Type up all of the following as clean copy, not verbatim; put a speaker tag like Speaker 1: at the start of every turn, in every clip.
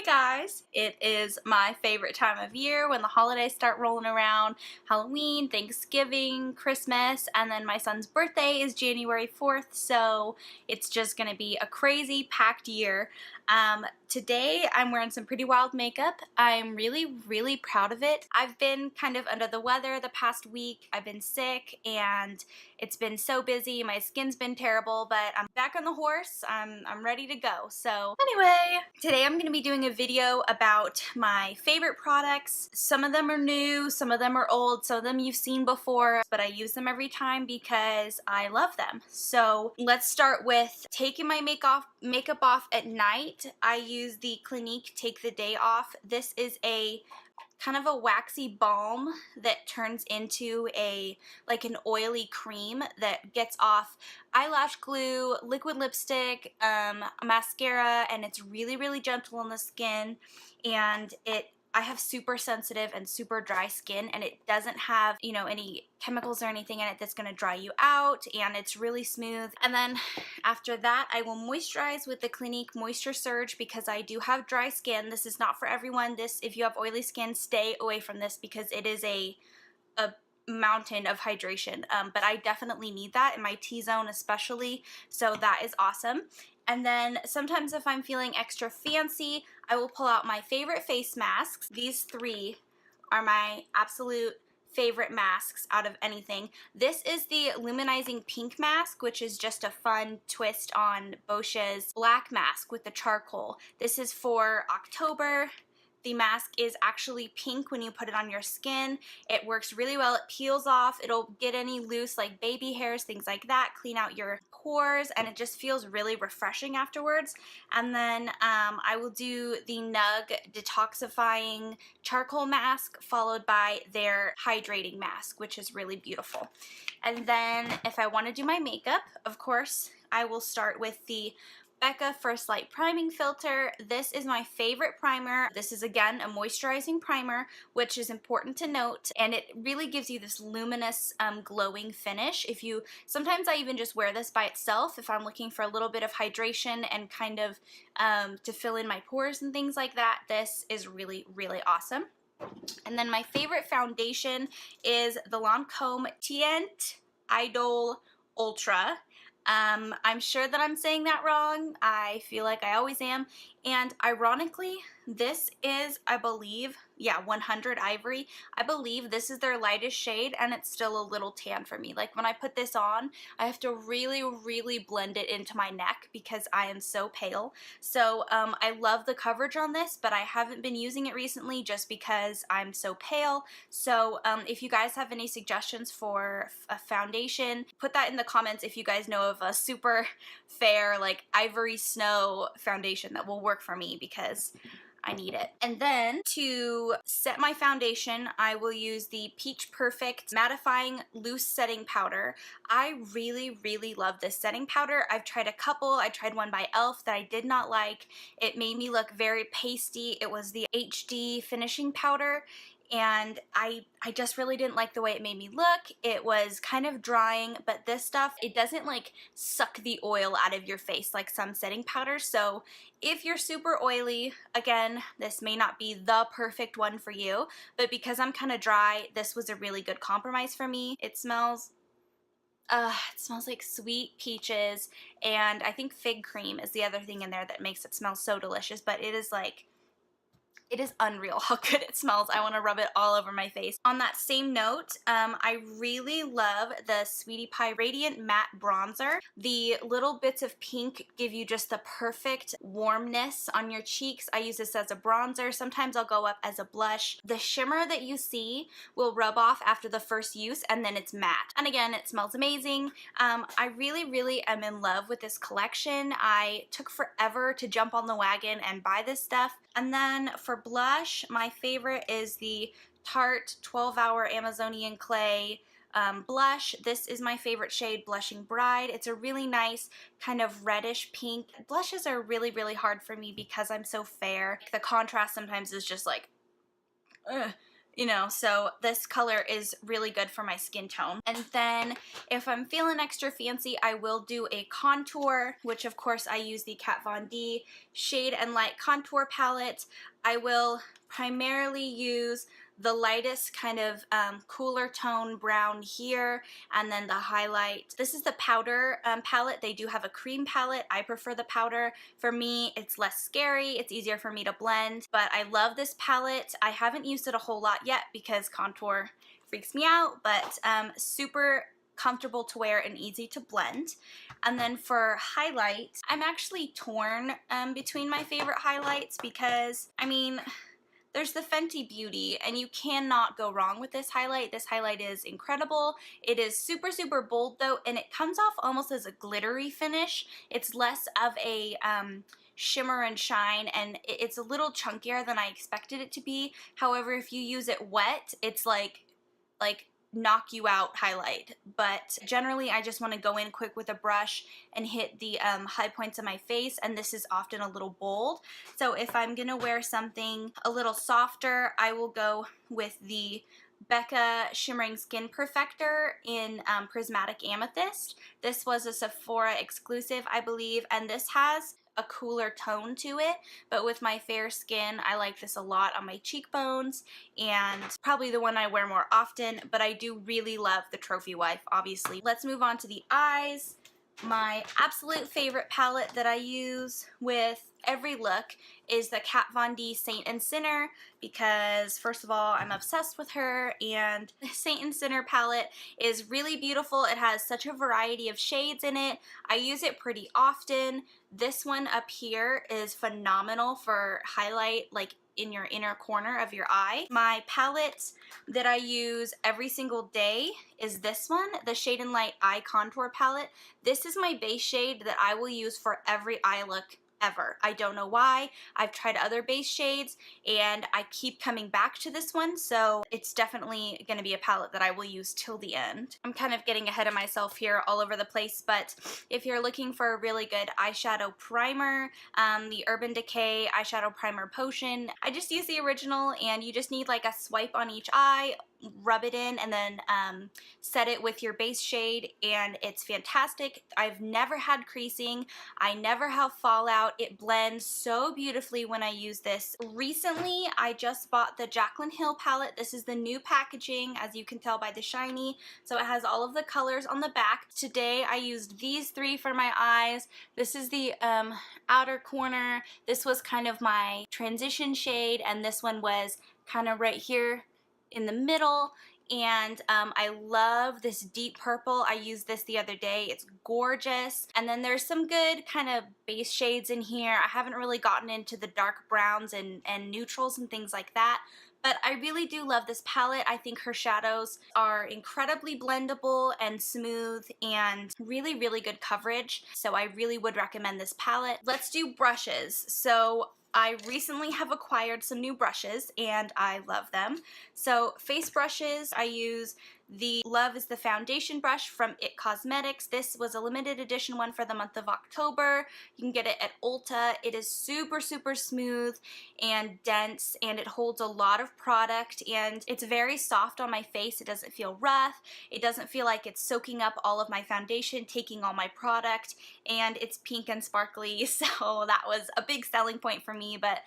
Speaker 1: guys! It is my favorite time of year when the holidays start rolling around. Halloween, Thanksgiving, Christmas, and then my son's birthday is January 4th, so it's just gonna be a crazy packed year. Today I'm wearing some pretty wild makeup. I'm really proud of it. I've been kind of under the weather the past week. I've been sick and it's been so busy. My skin's been terrible, but I'm back on the horse. I'm ready to go. So anyway, today I'm going to be doing a video about my favorite products. Some of them are new, some of them are old, some of them you've seen before, but I use them every time because I love them. So let's start with taking my makeup off at night. I use the Clinique Take the Day Off. This is a kind of a waxy balm that turns into like an oily cream that gets off eyelash glue, liquid lipstick, mascara, and it's really gentle on the skin. And I have super sensitive and super dry skin, and it doesn't have, you know, any chemicals or anything in it that's going to dry you out, and it's really smooth. And then after that, I will moisturize with the Clinique Moisture Surge because I do have dry skin. This is not for everyone. If you have oily skin, stay away from this because it is a mountain of hydration, but I definitely need that in my T-zone especially, so that is awesome. And then sometimes if I'm feeling extra fancy, I will pull out my favorite face masks. These three are my absolute favorite masks out of anything. This is the luminizing pink mask, which is just a fun twist on Boscia's black mask with the charcoal. This is for October. The mask is actually pink when you put it on your skin. It works really well. It peels off. It'll get any loose like baby hairs, things like that, clean out your pores, and it just feels really refreshing afterwards. And then I will do the Nugg detoxifying charcoal mask followed by their hydrating mask, which is really beautiful. And then if I want to do my makeup, of course, I will start with the Becca First Light Priming Filter. This is my favorite primer. This is again a moisturizing primer, which is important to note, and it really gives you this luminous glowing finish. Sometimes I even just wear this by itself if I'm looking for a little bit of hydration and kind of to fill in my pores and things like that. This is really awesome. And then my favorite foundation is the Lancome Teint Idole Ultra. I'm sure that I'm saying that wrong. I feel like I always am. And ironically, this is, I believe, 100 Ivory. I believe this is their lightest shade, and it's still a little tan for me. Like when I put this on, I have to really blend it into my neck because I am so pale. So I love the coverage on this, but I haven't been using it recently just because I'm so pale. So if you guys have any suggestions for a foundation, put that in the comments if you guys know of a super fair like Ivory Snow foundation that will work for me because I need it. And then to set my foundation, I will use the Peach Perfect Mattifying Loose Setting Powder. I really love this setting powder. I've tried a couple. I tried one by e.l.f. that I did not like. It made me look very pasty. It was the HD finishing powder, and I just really didn't like the way it made me look. It was kind of drying, but this stuff, it doesn't like suck the oil out of your face like some setting powders. So if you're super oily, again, this may not be the perfect one for you, but because I'm kind of dry, this was a really good compromise for me. It smells like sweet peaches, and I think fig cream is the other thing in there that makes it smell so delicious, but it is unreal how good it smells. I want to rub it all over my face. On that same note, I really love the Sweetie Pie Radiant Matte Bronzer. The little bits of pink give you just the perfect warmness on your cheeks. I use this as a bronzer. Sometimes I'll go up as a blush. The shimmer that you see will rub off after the first use, and then it's matte. And again, it smells amazing. I really am in love with this collection. I took forever to jump on the wagon and buy this stuff. And then for blush, my favorite is the Tarte 12-Hour Amazonian Clay blush. This is my favorite shade, Blushing Bride. It's a really nice kind of reddish pink. Blushes are really hard for me because I'm so fair. The contrast sometimes is just like, ugh. you know, so this color is really good for my skin tone. And then if I'm feeling extra fancy, I will do a contour, which of course I use the Kat Von D Shade and Light Contour Palette. I will primarily use the lightest kind of cooler tone brown here, and then the highlight. This is the powder palette. They do have a cream palette. I prefer the powder. For me, it's less scary. It's easier for me to blend, but I love this palette. I haven't used it a whole lot yet because contour freaks me out, but super comfortable to wear and easy to blend. And then for highlight, I'm actually torn between my favorite highlights because, I mean, there's the Fenty Beauty, and you cannot go wrong with this highlight. This highlight is incredible. It is super, super bold though, and it comes off almost as a glittery finish. It's less of a shimmer and shine, and it's a little chunkier than I expected it to be. However, if you use it wet, it's like knock you out highlight. But generally I just want to go in quick with a brush and hit the high points of my face, and this is often a little bold. So if I'm gonna wear something a little softer, I will go with the Becca Shimmering Skin Perfector in Prismatic Amethyst. This was a Sephora exclusive, I believe, and this has a cooler tone to it, but with my fair skin, I like this a lot on my cheekbones, and probably the one I wear more often, but I do really love the Trophy Wife, obviously. Let's move on to the eyes. My absolute favorite palette that I use with every look is the Kat Von D Saint and Sinner, because first of all, I'm obsessed with her, and the Saint and Sinner palette is really beautiful. It has such a variety of shades in it. I use it pretty often. This one up here is phenomenal for highlight, like in your inner corner of your eye. My palette that I use every single day is this one, the Shade and Light Eye Contour Palette. This is my base shade that I will use for every eye look ever. I don't know why. I've tried other base shades and I keep coming back to this one, so it's definitely going to be a palette that I will use till the end. I'm kind of getting ahead of myself here all over the place, but if you're looking for a really good eyeshadow primer, the Urban Decay Eyeshadow Primer Potion, I just use the original, and you just need like a swipe on each eye, rub it in, and then set it with your base shade, and it's fantastic. I've never had creasing. I never have fallout. It blends so beautifully when I use this. Recently, I just bought the Jaclyn Hill palette. This is the new packaging, as you can tell by the shiny. So it has all of the colors on the back. Today, I used these three for my eyes. This is the outer corner. This was kind of my transition shade, and this one was kind of right here in the middle, and I love this deep purple. I used this the other day. It's gorgeous. And then there's some good kind of base shades in here. I haven't really gotten into the dark browns and neutrals and things like that, but I really do love this palette. I think her shadows are incredibly blendable and smooth and really, really good coverage. So I really would recommend this palette. Let's do brushes. So I recently have acquired some new brushes and I love them. So face brushes, I use the Love is the Foundation brush from IT Cosmetics. This was a limited edition one for the month of October. You can get it at Ulta. It is super, super smooth and dense, and it holds a lot of product, and it's very soft on my face. It doesn't feel rough. It doesn't feel like it's soaking up all of my foundation, taking all my product, and it's pink and sparkly, so that was a big selling point for me, but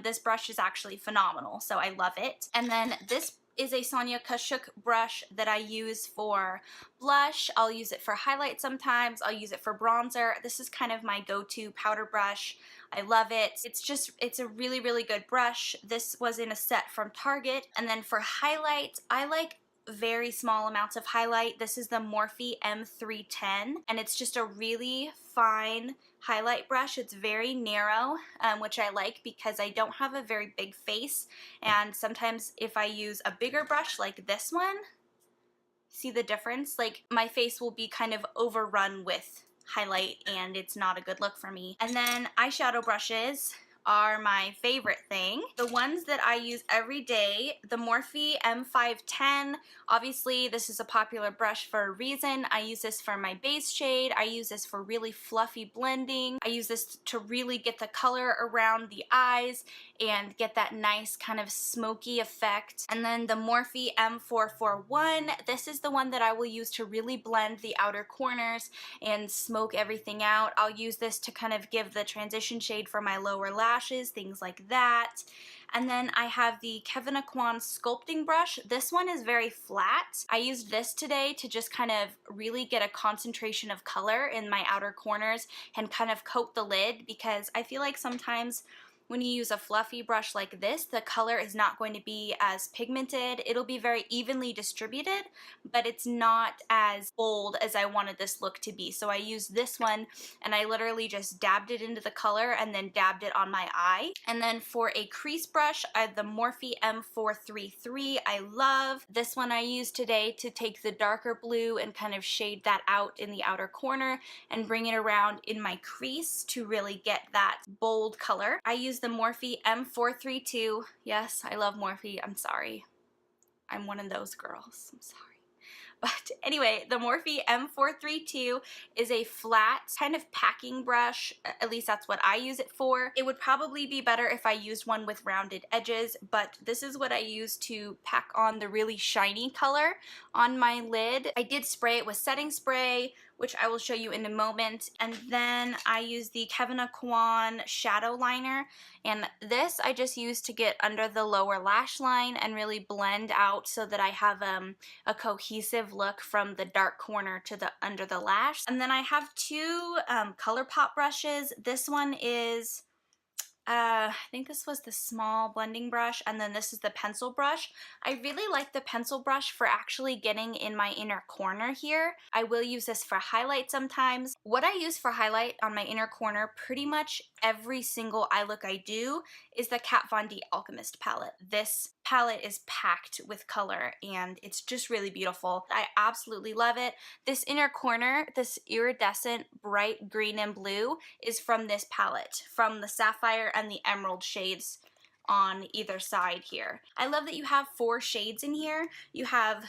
Speaker 1: this brush is actually phenomenal, so I love it. And then this is a Sonia Kashuk brush that I use for blush. I'll use it for highlight sometimes. I'll use it for bronzer. This is kind of my go-to powder brush. I love it. It's a really, really good brush. This was in a set from Target. And then for highlight, I like very small amounts of highlight. This is the Morphe M310, and it's just a really fine highlight brush. It's very narrow, which I like because I don't have a very big face, and sometimes if I use a bigger brush like this one, see the difference? Like, my face will be kind of overrun with highlight and it's not a good look for me. And then eyeshadow brushes are my favorite thing. The ones that I use every day, the Morphe M510. Obviously, this is a popular brush for a reason. I use this for my base shade. I use this for really fluffy blending. I use this to really get the color around the eyes and get that nice kind of smoky effect. And then the Morphe M441. This is the one that I will use to really blend the outer corners and smoke everything out. I'll use this to kind of give the transition shade for my lower lashes, things like that. And then I have the Kevyn Aucoin sculpting brush. This one is very flat. I used this today to just kind of really get a concentration of color in my outer corners and kind of coat the lid, because I feel like sometimes when you use a fluffy brush like this, the color is not going to be as pigmented. It'll be very evenly distributed, but it's not as bold as I wanted this look to be. So I used this one and I literally just dabbed it into the color and then dabbed it on my eye. And then for a crease brush, I have the Morphe M433. I love this one. I used today to take the darker blue and kind of shade that out in the outer corner and bring it around in my crease to really get that bold color. I use the Morphe M432. Yes, I love Morphe. I'm sorry. I'm one of those girls. I'm sorry. But anyway, the Morphe M432 is a flat kind of packing brush. At least that's what I use it for. It would probably be better if I used one with rounded edges, but this is what I use to pack on the really shiny color on my lid. I did spray it with setting spray, which I will show you in a moment. And then I use the Kevyn Aucoin shadow liner. And this I just use to get under the lower lash line and really blend out so that I have a cohesive look from the dark corner to the under the lash. And then I have two ColourPop brushes. This one is I think this was the small blending brush, and then this is the pencil brush. I really like the pencil brush for actually getting in my inner corner here. I will use this for highlight sometimes. What I use for highlight on my inner corner pretty much every single eye look I do is the Kat Von D Alchemist palette. This palette is packed with color and it's just really beautiful. I absolutely love it. This inner corner, this iridescent bright green and blue, is from this palette, from the sapphire and the emerald shades on either side here. I love that you have 4 shades in here. You have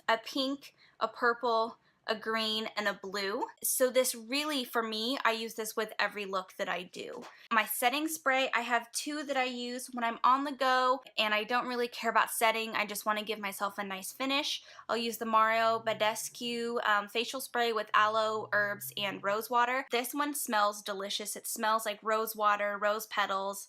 Speaker 1: a pink, a purple, a green, and a blue. So this really, for me, I use this with every look that I do. My setting spray, I have 2 that I use when I'm on the go and I don't really care about setting. I just want to give myself a nice finish. I'll use the Mario Badescu facial spray with aloe, herbs, and rose water. This one smells delicious. It smells like rose water, rose petals.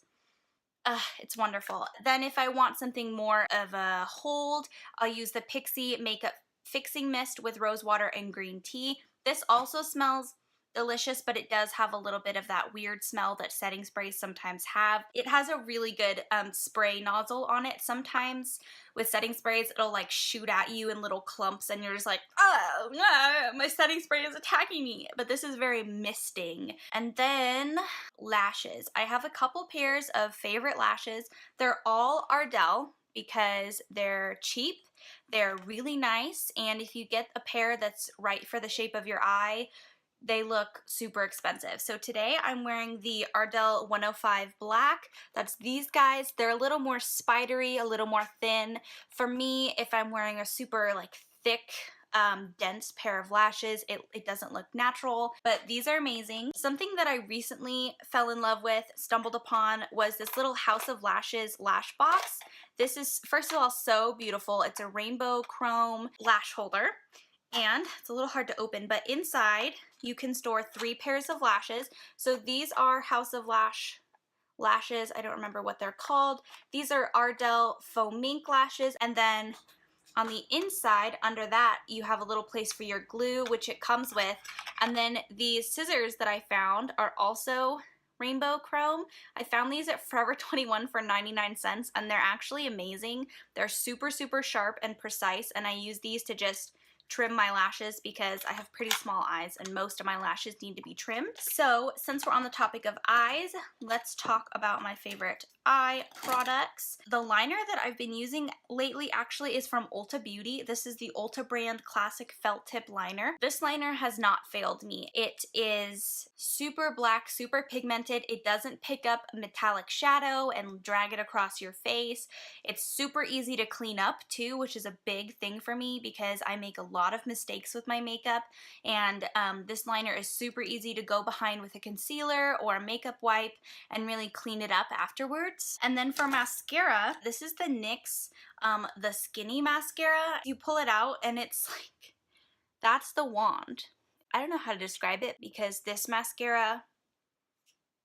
Speaker 1: It's wonderful. Then if I want something more of a hold, I'll use the Pixi Makeup Fixing Mist with rose water and green tea. This also smells delicious, but it does have a little bit of that weird smell that setting sprays sometimes have. It has a really good spray nozzle on it. Sometimes with setting sprays, it'll like shoot at you in little clumps and you're just like, oh, no, my setting spray is attacking me. But this is very misting. And then lashes. I have a couple pairs of favorite lashes. They're all Ardell because they're cheap. They're really nice, and if you get a pair that's right for the shape of your eye, they look super expensive. So today I'm wearing the Ardell 105 Black. That's these guys. They're a little more spidery, a little more thin. For me, if I'm wearing a super like thick, dense pair of lashes, it doesn't look natural, but these are amazing. Something that I recently fell in love with, stumbled upon, was this little House of Lashes lash box. This is, first of all, so beautiful. It's a rainbow chrome lash holder, and it's a little hard to open, but inside you can store 3 pairs of lashes. So these are House of lashes. I don't remember what they're called. These are Ardell faux mink lashes, and then on the inside, under that, you have a little place for your glue, which it comes with. And then these scissors that I found are also rainbow chrome. I found these at Forever 21 for 99 cents, and they're actually amazing. They're super, super sharp and precise, and I use these to just trim my lashes because I have pretty small eyes and most of my lashes need to be trimmed. So since we're on the topic of eyes, let's talk about my favorite eye products. The liner that I've been using lately actually is from Ulta Beauty. This is the Ulta brand Classic Felt Tip Liner. This liner has not failed me. It is super black, super pigmented. It doesn't pick up metallic shadow and drag it across your face. It's super easy to clean up too, which is a big thing for me because I make a lot of mistakes with my makeup, and this liner is super easy to go behind with a concealer or a makeup wipe and really clean it up afterwards. And then for mascara, this is the NYX the Skinny Mascara. You pull it out and it's like, that's the wand. I don't know how to describe it because this mascara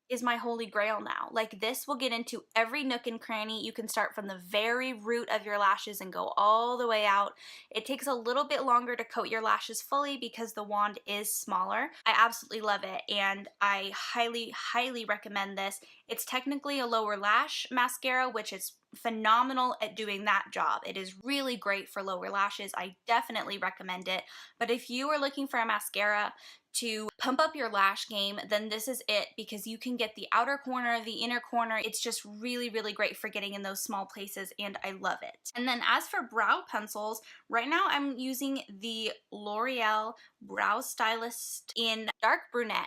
Speaker 1: is my holy grail now. Like, this will get into every nook and cranny. You can start from the very root of your lashes and go all the way out. It takes a little bit longer to coat your lashes fully because the wand is smaller. I absolutely love it and I highly, highly recommend this. It's technically a lower lash mascara, which is phenomenal at doing that job. It is really great for lower lashes. I definitely recommend it. But if you are looking for a mascara to pump up your lash game, then this is it because you can get the outer corner, the inner corner. It's just really, really great for getting in those small places and I love it. And then as for brow pencils, right now I'm using the L'Oreal Brow Stylist in Dark Brunette.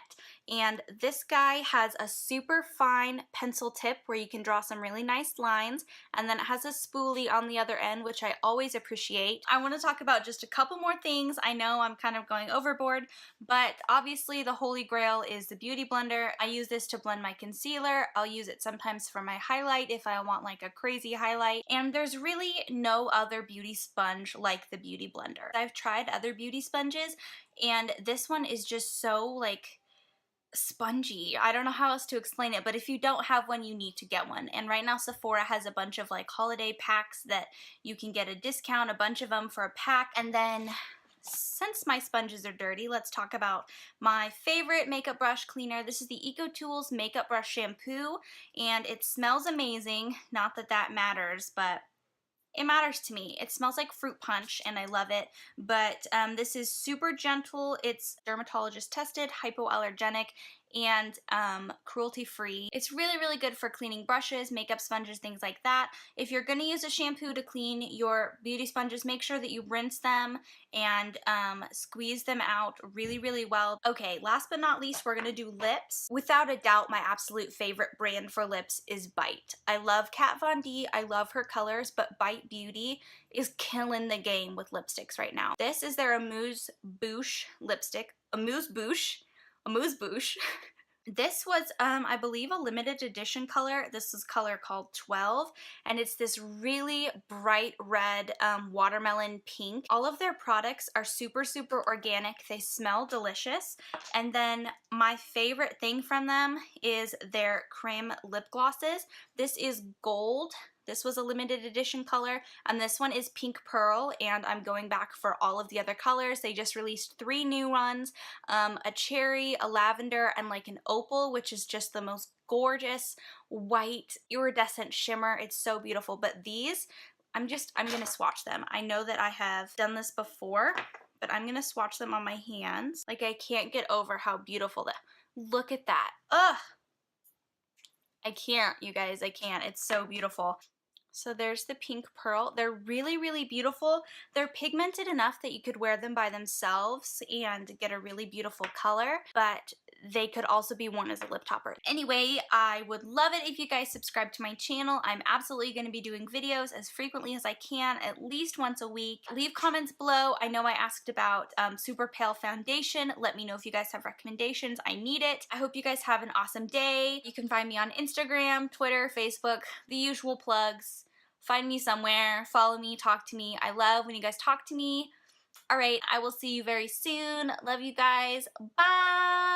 Speaker 1: And this guy has a super fine pencil tip where you can draw some really nice lines, and then it has a spoolie on the other end, which I always appreciate. I want to talk about just a couple more things. I know I'm kind of going overboard, but obviously the holy grail is the Beauty Blender. I use this to blend my concealer. I'll use it sometimes for my highlight if I want like a crazy highlight. And there's really no other beauty sponge like the Beauty Blender. I've tried other beauty sponges and this one is just so like spongy. I don't know how else to explain it, but if you don't have one, you need to get one. And right now Sephora has a bunch of like holiday packs that you can get a discount, a bunch of them for a pack. And then since my sponges are dirty, let's talk about my favorite makeup brush cleaner. This is the EcoTools Makeup Brush Shampoo, and it smells amazing. Not that that matters, but it matters to me. It smells like fruit punch and I love it, but this is super gentle. It's dermatologist tested, hypoallergenic, and cruelty-free. It's really, really good for cleaning brushes, makeup sponges, things like that. If you're gonna use a shampoo to clean your beauty sponges, make sure that you rinse them and squeeze them out really, really well. Okay, last but not least, we're gonna do lips. Without a doubt, my absolute favorite brand for lips is Bite. I love Kat Von D, I love her colors, but Bite Beauty is killing the game with lipsticks right now. This is their Amuse Bouche lipstick. Amuse Bouche. Amuse Bouche. This was, I believe, a limited edition color. This is color called 12, and it's this really bright red watermelon pink. All of their products are super, super organic. They smell delicious. And then my favorite thing from them is their creme lip glosses. This is gold. This was a limited edition color, and this one is Pink Pearl, and I'm going back for all of the other colors. They just released 3 new ones, a cherry, a lavender, and like an opal, which is just the most gorgeous white iridescent shimmer. It's so beautiful, but these, I'm gonna swatch them. I know that I have done this before, but I'm gonna swatch them on my hands. Like, I can't get over how beautiful that, look at that. Ugh! I can't, you guys, I can't. It's so beautiful. So there's the Pink Pearl. They're really, really beautiful. They're pigmented enough that you could wear them by themselves and get a really beautiful color, but they could also be worn as a lip topper. Anyway, I would love it if you guys subscribe to my channel. I'm absolutely going to be doing videos as frequently as I can, at least once a week. Leave comments below. I know I asked about super pale foundation. Let me know if you guys have recommendations. I need it. I hope you guys have an awesome day. You can find me on Instagram, Twitter, Facebook, the usual plugs. Find me somewhere, follow me, talk to me. I love when you guys talk to me. All right, I will see you very soon. Love you guys. Bye!